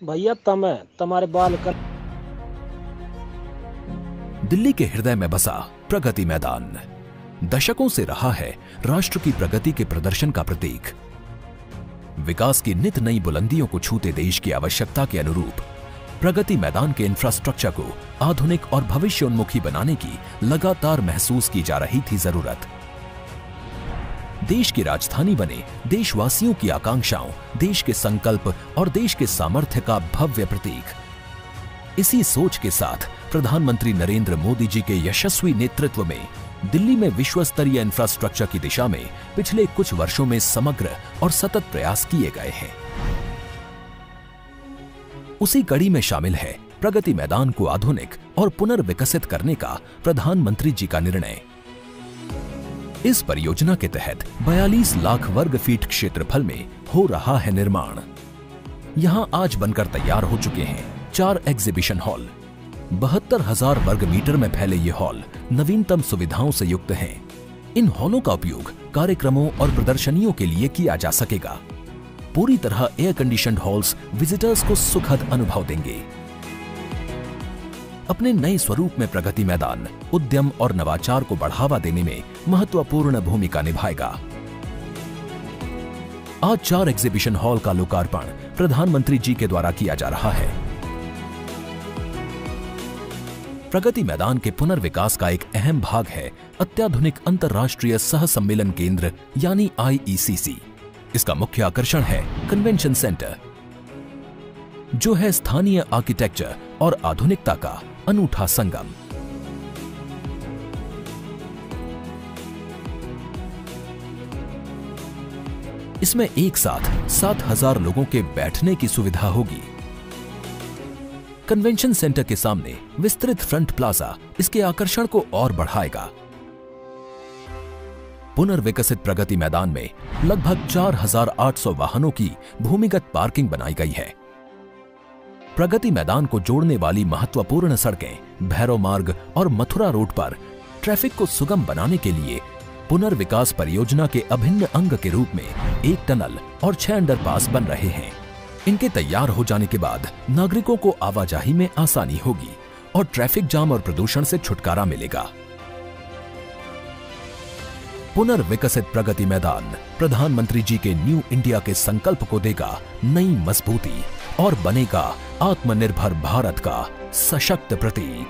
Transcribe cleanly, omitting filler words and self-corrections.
भैया तुम्हारे बाल कर। दिल्ली के हृदय में बसा प्रगति मैदान दशकों से रहा है राष्ट्र की प्रगति के प्रदर्शन का प्रतीक। विकास की नित नई बुलंदियों को छूते देश की आवश्यकता के अनुरूप प्रगति मैदान के इंफ्रास्ट्रक्चर को आधुनिक और भविष्योन्मुखी बनाने की लगातार महसूस की जा रही थी जरूरत। देश की राजधानी बने देशवासियों की आकांक्षाओं, देश के संकल्प और देश के सामर्थ्य का भव्य प्रतीक। इसी सोच के साथ प्रधानमंत्री नरेंद्र मोदी जी के यशस्वी नेतृत्व में दिल्ली में विश्व स्तरीय इंफ्रास्ट्रक्चर की दिशा में पिछले कुछ वर्षों में समग्र और सतत प्रयास किए गए हैं। उसी कड़ी में शामिल है प्रगति मैदान को आधुनिक और पुनर्विकसित करने का प्रधानमंत्री जी का निर्णय। इस परियोजना के तहत 42 लाख वर्ग फीट क्षेत्रफल में हो रहा है निर्माण। यहां आज बनकर तैयार हो चुके हैं 4 एग्जीबिशन हॉल। 72,000 वर्ग मीटर में फैले ये हॉल नवीनतम सुविधाओं से युक्त हैं। इन हॉलों का उपयोग कार्यक्रमों और प्रदर्शनियों के लिए किया जा सकेगा। पूरी तरह एयर कंडीशनड हॉल्स विजिटर्स को सुखद अनुभव देंगे। अपने नए स्वरूप में प्रगति मैदान उद्यम और नवाचार को बढ़ावा देने में महत्वपूर्ण भूमिका निभाएगा। आज 4 एग्जीबिशन हॉल का लोकार्पण प्रधानमंत्री जी के द्वारा किया जा रहा है। प्रगति मैदान के पुनर्विकास का एक अहम भाग है अत्याधुनिक अंतर्राष्ट्रीय सह सम्मेलन केंद्र यानी IECC। इसका मुख्य आकर्षण है कन्वेंशन सेंटर, जो है स्थानीय आर्किटेक्चर और आधुनिकता का अनूठा संगम। इसमें एक साथ 7,000 लोगों के बैठने की सुविधा होगी। कन्वेंशन सेंटर के सामने विस्तृत फ्रंट प्लाजा इसके आकर्षण को और बढ़ाएगा। पुनर्विकसित प्रगति मैदान में लगभग 4,800 वाहनों की भूमिगत पार्किंग बनाई गई है। प्रगति मैदान को जोड़ने वाली महत्वपूर्ण सड़कें भैरव मार्ग और मथुरा रोड पर ट्रैफिक को सुगम बनाने के लिए पुनर्विकास परियोजना के अभिन्न अंग के रूप में 1 टनल और 6 अंडरपास बन रहे हैं। इनके तैयार हो जाने के बाद नागरिकों को आवाजाही में आसानी होगी और ट्रैफिक जाम और प्रदूषण से छुटकारा मिलेगा। पुनर्विकसित प्रगति मैदान प्रधानमंत्री जी के न्यू इंडिया के संकल्प को देगा नई मजबूती और बनेगा आत्मनिर्भर भारत का सशक्त प्रतीक।